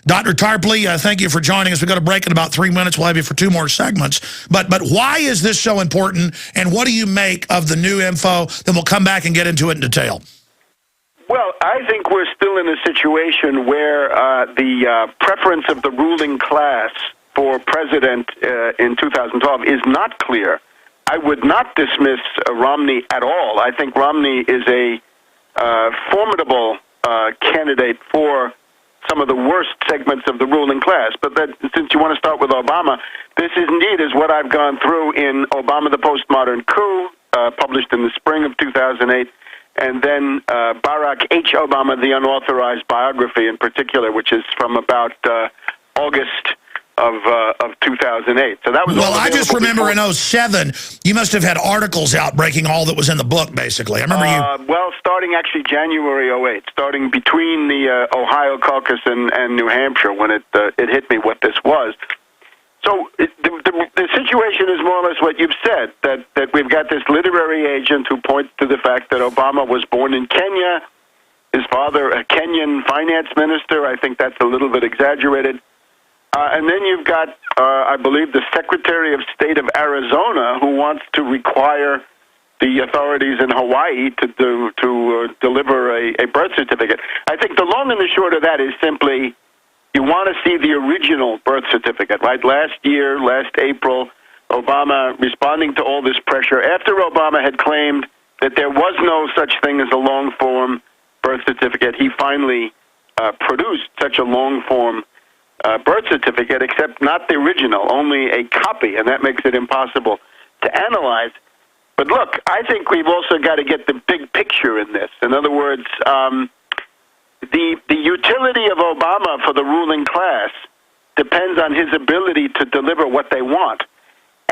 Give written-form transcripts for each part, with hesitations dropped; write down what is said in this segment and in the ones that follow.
Dr. Tarpley, thank you for joining us. We've got a break in about 3 minutes. We'll have you for 2 more segments. But why is this so important, and what do you make of the new info? Then we'll come back and get into it in detail. Well, I think we're still in a situation where the preference of the ruling class for president in 2012 is not clear. I would not dismiss Romney at all. I think Romney is a formidable candidate for some of the worst segments of the ruling class. But since you want to start with Obama, this indeed is what I've gone through in Obama the Postmodern Coup, published in the spring of 2008, and then Barack H. Obama, the Unauthorized Biography in particular, which is from about August of 2008. So that was well, I just remember in 07, you must have had articles out breaking all that was in the book, basically. I remember you... Well, starting actually January 08, starting between the Ohio caucus and New Hampshire when it hit me what this was. So the situation is more or less what you've said, that we've got this literary agent who points to the fact that Obama was born in Kenya, his father a Kenyan finance minister. I think that's a little bit exaggerated. And then you've got, I believe, the Secretary of State of Arizona who wants to require the authorities in Hawaii to deliver a birth certificate. I think the long and the short of that is simply you want to see the original birth certificate, right? Last April, Obama, responding to all this pressure, after Obama had claimed that there was no such thing as a long-form birth certificate, he finally produced such a long-form birth certificate, except not the original, only a copy, and that makes it impossible to analyze. But look, I think we've also got to get the big picture in this. In other words, the utility of Obama for the ruling class depends on his ability to deliver what they want.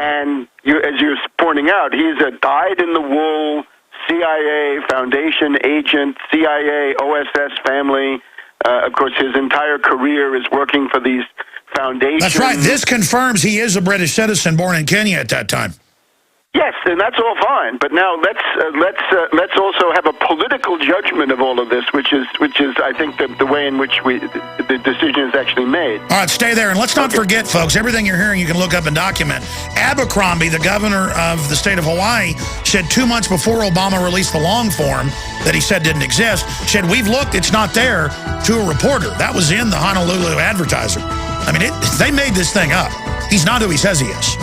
And as you're pointing out, he's a dyed-in-the-wool CIA Foundation agent, CIA, OSS family. Of course, his entire career is working for these foundations. That's right. This confirms he is a British citizen born in Kenya at that time. Yes, and that's all fine. But now let's also have a political judgment of all of this, which is I think the way in which the decision is actually made. All right, stay there, and let's not forget, folks. Everything you're hearing, you can look up and document. Abercrombie, the governor of the state of Hawaii, said 2 months before Obama released the long form that he said didn't exist, said we've looked, it's not there, to a reporter. That was in the Honolulu Advertiser. I mean, they made this thing up. He's not who he says he is.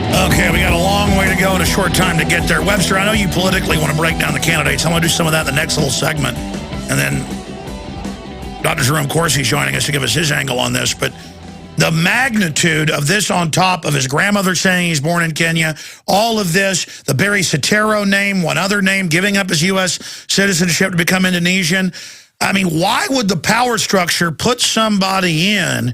Okay, we got a long way to go and a short time to get there. Webster, I know you politically want to break down the candidates. I'm going to do some of that in the next little segment. And then Dr. Jerome Corsi's joining us to give us his angle on this. But the magnitude of this on top of his grandmother saying he's born in Kenya, all of this, the Barry Soetoro name, one other name, giving up his U.S. citizenship to become Indonesian. I mean, why would the power structure put somebody in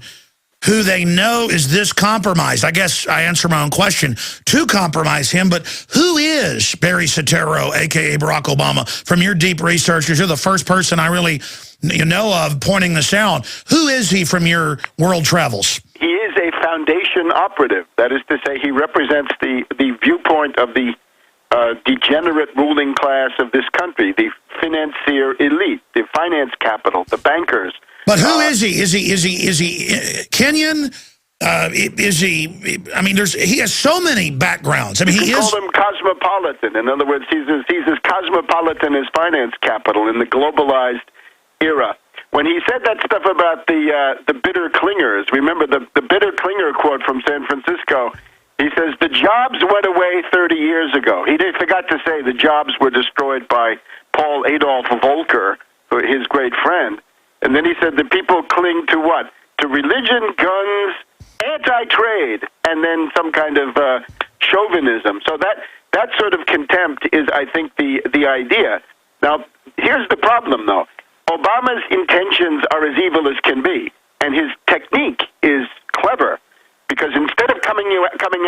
who they know is this compromised? I guess I answer my own question, to compromise him, but who is Barry Soetoro, a.k.a. Barack Obama? From your deep research, you're the first person I really know of pointing this out. Who is he from your world travels? He is a foundation operative. That is to say, he represents the viewpoint of the degenerate ruling class of this country, the financier elite, the finance capital, the bankers. But who is he? Is he Kenyan? Is he? I mean, he has so many backgrounds. I mean, he is. Call him cosmopolitan. In other words, he's as cosmopolitan as finance capital in the globalized era. When he said that stuff about the bitter clingers, remember the bitter clinger quote from San Francisco. He says the jobs went away 30 years ago. He forgot to say the jobs were destroyed by Paul Adolph Volcker, his great friend. And then he said the people cling to what? To religion, guns, anti-trade, and then some kind of chauvinism. So that sort of contempt is, I think, the idea. Now, here's the problem, though. Obama's intentions are as evil as can be, and his technique is clever, because instead of coming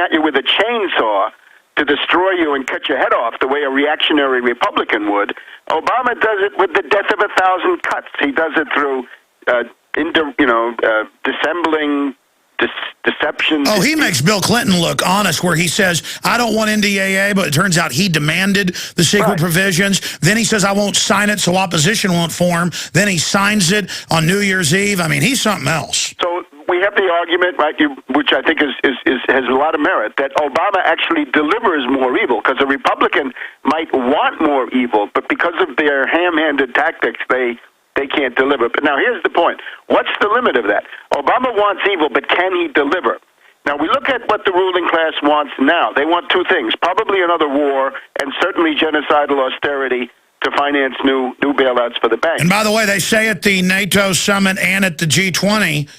at you with a chainsaw to destroy you and cut your head off the way a reactionary Republican would, Obama does it with the death of 1,000 cuts. He does it through, dissembling deception. Oh, he makes Bill Clinton look honest, where he says, I don't want NDAA, but it turns out he demanded the secret provisions. Then he says, I won't sign it so opposition won't form. Then he signs it on New Year's Eve. I mean, he's something else. So we have the argument, right, which I think has a lot of merit, that Obama actually delivers more evil, because a Republican might want more evil, but because of their ham-handed tactics, they can't deliver. But now here's the point. What's the limit of that? Obama wants evil, but can he deliver? Now, we look at what the ruling class wants now. They want two things, probably another war and certainly genocidal austerity to finance new bailouts for the banks. And by the way, they say at the NATO summit and at the G20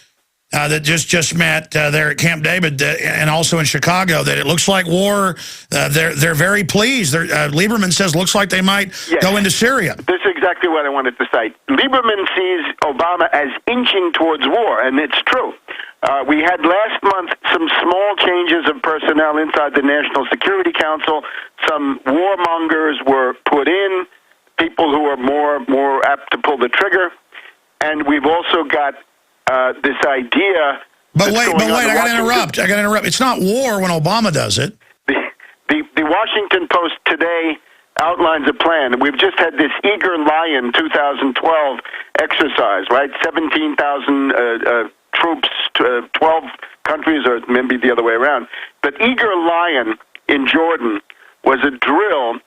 that just met there at Camp David and also in Chicago that it looks like war. They're very pleased. Lieberman says looks like they might go into Syria. This is exactly what I wanted to say. Lieberman sees Obama as inching towards war, and it's true. We had last month some small changes of personnel inside the National Security Council. Some warmongers were put in, people who are more apt to pull the trigger. And we've also got this idea... But wait, I got to interrupt. It's not war when Obama does it. The Washington Post today outlines a plan. We've just had this Eager Lion 2012 exercise, right? 17,000 troops, 12 countries, or maybe the other way around. But Eager Lion in Jordan was a drill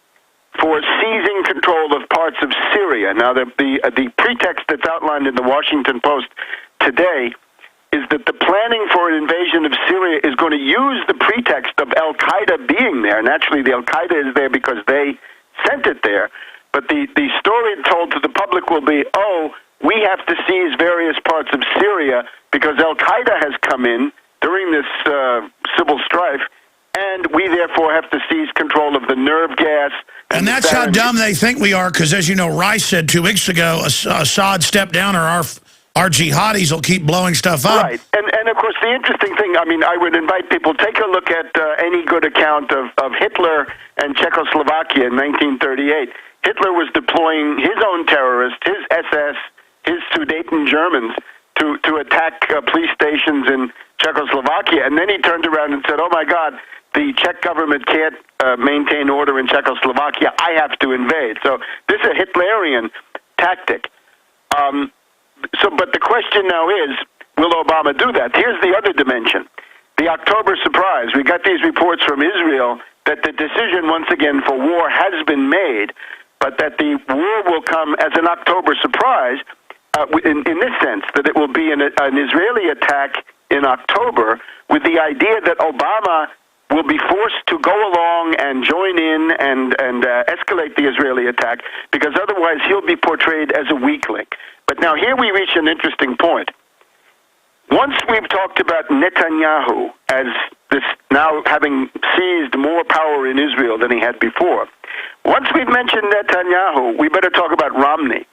for seizing control of parts of Syria. Now, the pretext that's outlined in the Washington Post today is that the planning for an invasion of Syria is going to use the pretext of al-Qaeda being there. Naturally, the al-Qaeda is there because they sent it there. But the story told to the public will be, we have to seize various parts of Syria because al-Qaeda has come in during this civil strife, and we therefore have to seize control of the nerve gas. And that's how dumb they think we are, because as you know, Rice said 2 weeks ago, Assad stepped down, or our jihadis will keep blowing stuff up. Right. And of course, the interesting thing, I would invite people, take a look at any good account of Hitler and Czechoslovakia in 1938. Hitler was deploying his own terrorists, his SS, his Sudeten Germans, to attack police stations in Czechoslovakia. And then he turned around and said, oh, my God, the Czech government can't maintain order in Czechoslovakia. I have to invade. So this is a Hitlerian tactic. But the question now is, will Obama do that? Here's the other dimension. The October surprise. We got these reports from Israel that the decision, once again, for war has been made, but that the war will come as an October surprise in this sense, that it will be an Israeli attack in October with the idea that Obama will be forced to go along and join in and escalate the Israeli attack, because otherwise he'll be portrayed as a weakling. But now here we reach an interesting point. Once we've talked about Netanyahu as this now having seized more power in Israel than he had before, once we've mentioned Netanyahu, we better talk about Romney.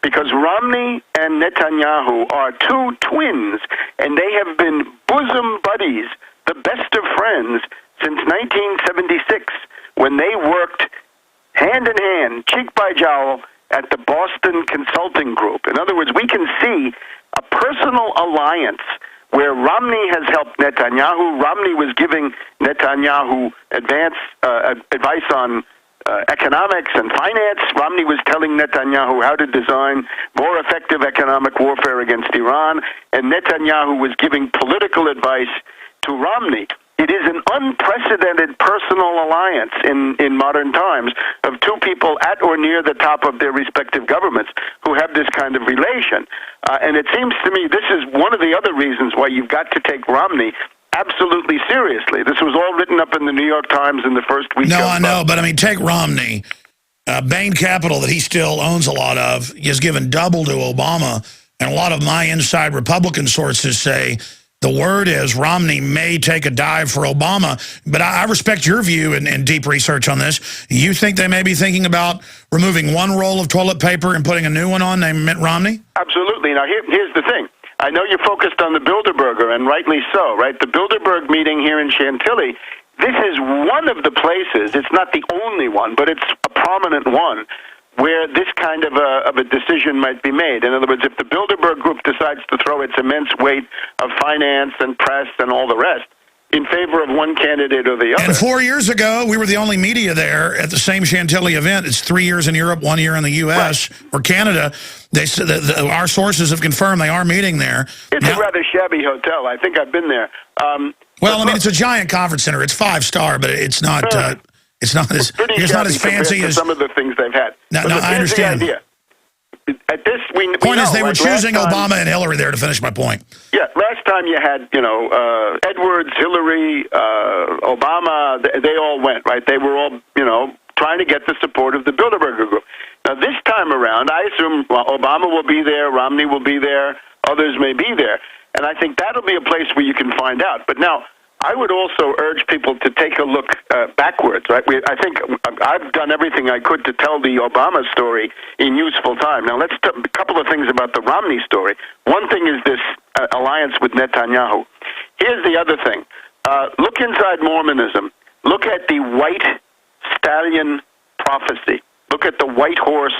Because Romney and Netanyahu are two twins, and they have been bosom buddies, the best of friends, since 1976, when they worked hand in hand, cheek by jowl, at the Boston Consulting Group. In other words, we can see a personal alliance where Romney has helped Netanyahu. Romney was giving Netanyahu advice on economics and finance. Romney was telling Netanyahu how to design more effective economic warfare against Iran, and Netanyahu was giving political advice to Romney. It is an unprecedented personal alliance in modern times of two people at or near the top of their respective governments who have this kind of relation. And it seems to me this is one of the other reasons why you've got to take Romney absolutely seriously. This was all written up in the New York Times in the first week. No, I know, but I mean, take Romney. Bain Capital, that he still owns a lot of, is given double to Obama. And a lot of my inside Republican sources say the word is Romney may take a dive for Obama. But I respect your view and deep research on this. You think they may be thinking about removing one roll of toilet paper and putting a new one on named Mitt Romney? Absolutely. Now, here's the thing. I know you're focused on the Bilderberger, and rightly so, right? The Bilderberg meeting here in Chantilly, this is one of the places, it's not the only one, but it's a prominent one, where this kind of a decision might be made. In other words, if the Bilderberg group decides to throw its immense weight of finance and press and all the rest in favor of one candidate or the other. And 4 years ago, we were the only media there at the same Chantilly event. It's 3 years in Europe, 1 year in the U.S. or Canada. They said our sources have confirmed they are meeting there. It's a rather shabby hotel. I think I've been there. Well, I mean, it's a giant conference center. It's 5-star, but it's not. It's not as fancy as some of the things they've had. No, I understand. The idea. At this, point is, they were choosing Obama and Hillary there to finish my point. Yeah, last time you had, Edwards, Hillary, Obama, they all went, right? They were all, trying to get the support of the Bilderberg group. Now, this time around, I assume Obama will be there, Romney will be there, others may be there. And I think that'll be a place where you can find out. But now, I would also urge people to take a look backwards, right? I think I've done everything I could to tell the Obama story in useful time. Now, let's talk a couple of things about the Romney story. One thing is this alliance with Netanyahu. Here's the other thing. Look inside Mormonism. Look at the white stallion prophecy. Look at the white horse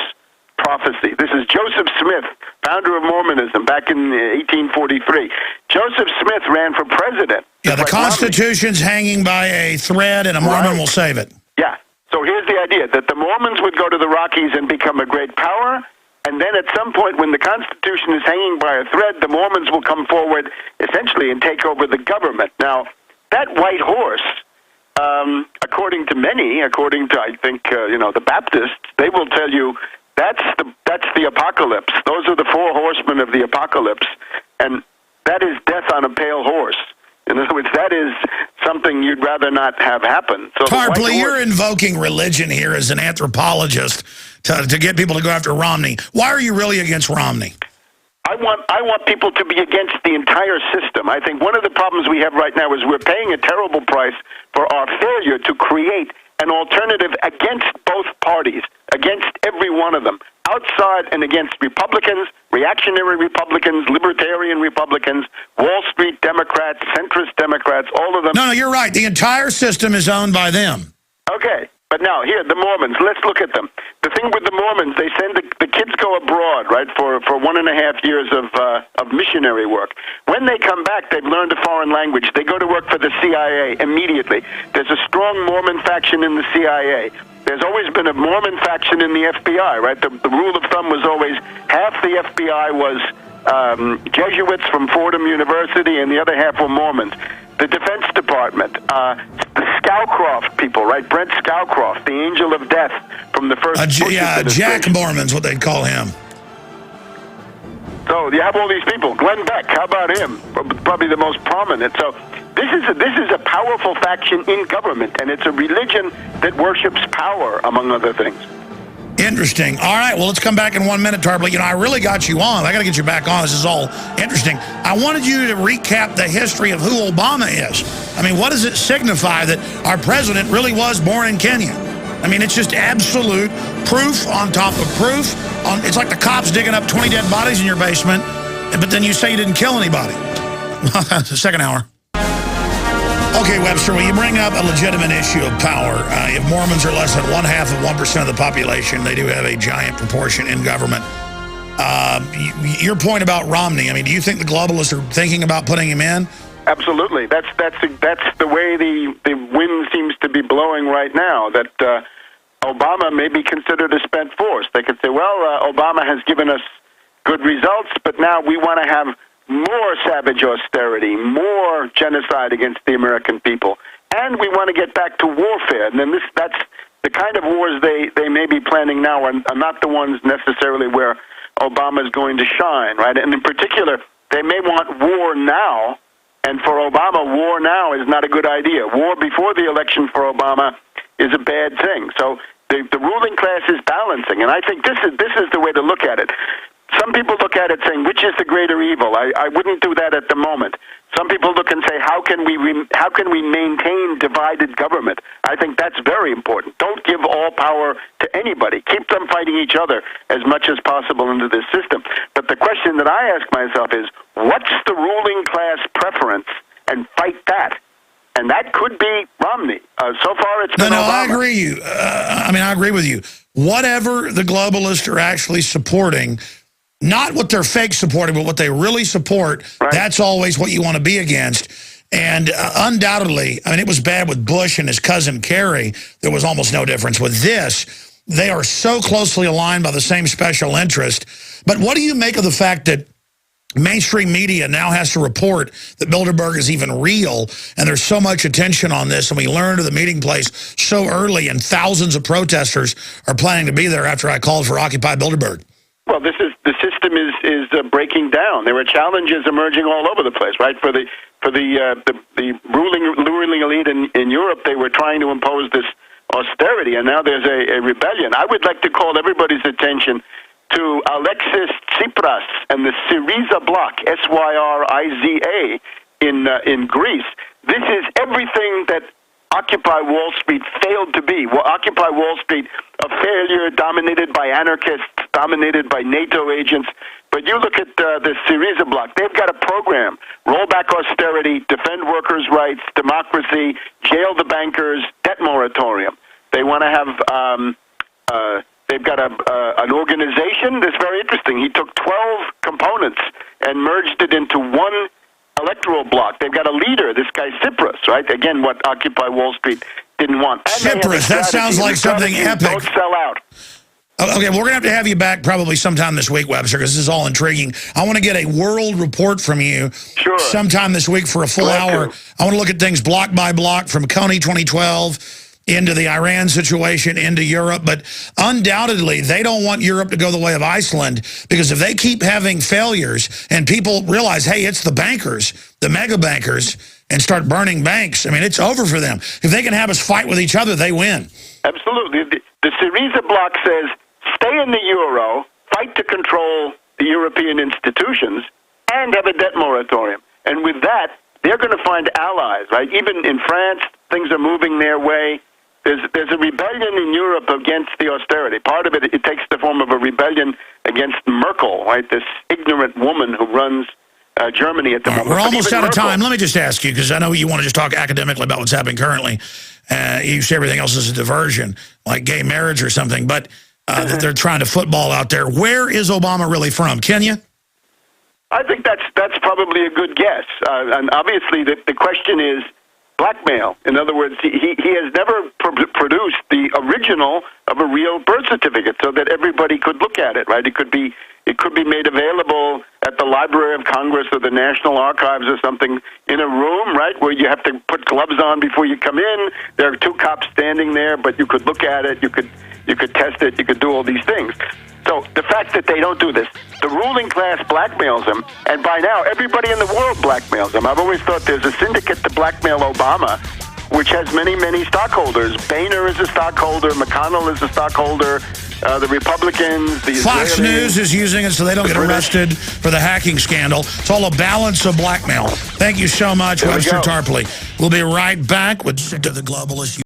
prophecy. This is Joseph Smith, founder of Mormonism, back in 1843. Joseph Smith ran for president. Yeah, the Constitution's hanging by a thread, and a Mormon will save it. Yeah. So here's the idea, that the Mormons would go to the Rockies and become a great power, and then at some point when the Constitution is hanging by a thread, the Mormons will come forward, essentially, and take over the government. Now, that white horse, according to many, according to, I think, the Baptists, they will tell you that's the apocalypse. Those are the four horsemen of the apocalypse, and that is death on a pale horse. In other words, that is something you'd rather not have happen. So Tarpley, you're invoking religion here as an anthropologist to get people to go after Romney. Why are you really against Romney? I want people to be against the entire system. I think one of the problems we have right now is we're paying a terrible price for our failure to create an alternative against both parties, against every one of them, outside and against Republicans, reactionary Republicans, libertarian Republicans, Wall Street Democrats, centrist Democrats, all of them. No, you're right. The entire system is owned by them. Okay. But now, here, the Mormons, let's look at them. The thing with the Mormons, they send the kids go abroad, right, for 1.5 years of missionary work. When they come back, they've learned a foreign language. They go to work for the CIA immediately. There's a strong Mormon faction in the CIA. There's always been a Mormon faction in the FBI, right? The rule of thumb was always half the FBI was Jesuits from Fordham University and the other half were Mormons. The Defense Department, the Scowcroft people, right? Brent Scowcroft, the angel of death from the first Bush administration. Jack Mormon's what they'd call him. So you have all these people. Glenn Beck, how about him? Probably the most prominent. So this is a powerful faction in government, and it's a religion that worships power, among other things. Interesting. All right, well, let's come back in 1 minute, Tarpley. I really got you on. I got to get you back on. This is all interesting. I wanted you to recap the history of who Obama is. I mean, what does it signify that our president really was born in Kenya? I mean, it's just absolute proof on top of proof. It's like the cops digging up 20 dead bodies in your basement, but then you say you didn't kill anybody. Second hour. Okay, Webster, well, you bring up a legitimate issue of power. If Mormons are less than 0.5% of the population, they do have a giant proportion in government. Your point about Romney, I mean, do you think the globalists are thinking about putting him in? Absolutely. That's the way the wind seems to be blowing right now, that Obama may be considered a spent force. They could say, well, Obama has given us good results, but now we want to have more savage austerity, more genocide against the American people, and we want to get back to warfare. And then that's the kind of wars they may be planning now are not the ones necessarily where Obama is going to shine, right? And in particular, they may want war now, and for Obama, war now is not a good idea. War before the election for Obama is a bad thing. So the ruling class is balancing, and I think this is the way to look at it. Some people look at it saying, which is the greater evil? I wouldn't do that at the moment. Some people look and say, how can we maintain divided government? I think that's very important. Don't give all power to anybody. Keep them fighting each other as much as possible into this system. But the question that I ask myself is, what's the ruling class preference? And fight that. And that could be Romney. So far, it's been Obama. I agree. I agree with you. whatever the globalists are actually supporting, not what they're fake supporting, but what they really support, that's always what you want to be against. And undoubtedly, I mean, it was bad with Bush and his cousin Kerry. There was almost no difference. With this, they are so closely aligned by the same special interest. But what do you make of the fact that mainstream media now has to report that Bilderberg is even real, and there's so much attention on this, and we learned of the meeting place so early, and thousands of protesters are planning to be there after I called for Occupy Bilderberg? Well, the system is breaking down. There are challenges emerging all over the place, right? For the ruling elite in Europe, they were trying to impose this austerity, and now there's a rebellion. I would like to call everybody's attention to Alexis Tsipras and the Syriza Bloc, Syriza, in Greece. This is everything that Occupy Wall Street failed to be. Well, Occupy Wall Street, a failure dominated by anarchists, dominated by NATO agents. But you look at the Syriza Bloc, they've got a program: roll back austerity, defend workers' rights, democracy, jail the bankers, debt moratorium. They want to have... They've got an organization that's very interesting. He took 12 components and merged it into one electoral bloc. They've got a leader, this guy Tsipras, right? Again, what Occupy Wall Street didn't want. Tsipras, that sounds like something epic. Don't sell out. Okay, we're going to have you back probably sometime this week, Webster, because this is all intriguing. I want to get a world report from you sometime this week for a full hour. I want to look at things block by block from Coney 2012 into the Iran situation, into Europe. But undoubtedly, they don't want Europe to go the way of Iceland, because if they keep having failures and people realize, hey, it's the bankers, the mega bankers, and start burning banks, I mean, it's over for them. If they can have us fight with each other, they win. Absolutely. The Syriza Bloc says, stay in the euro, fight to control the European institutions, and have a debt moratorium. And with that, they're going to find allies, right? Even in France, things are moving their way. There's a rebellion in Europe against the austerity. Part of it takes the form of a rebellion against Merkel, right? This ignorant woman who runs Germany at the moment. We're almost out of time. Let me just ask you, because I know you want to just talk academically about what's happening currently. You say everything else is a diversion, like gay marriage or something, but that they're trying to football out there. Where is Obama really from? Kenya? I think that's probably a good guess. And obviously the question is blackmail. In other words, he has never produced the original of a real birth certificate so that everybody could look at it, right? It could be made available at the Library of Congress or the National Archives or something in a room, right, where you have to put gloves on before you come in. There are two cops standing there, but you could look at it, you could test it, you could do all these things. So the fact that they don't do this, the ruling class blackmails him, and by now everybody in the world blackmails him. I've always thought there's a syndicate to blackmail Obama, which has many, many stockholders. Boehner is a stockholder, McConnell is a stockholder, the Republicans, the Fox Israelis, News is using it so they don't get arrested for the hacking scandal. It's all a balance of blackmail. Thank you so much, Webster Tarpley. We'll be right back with the globalist.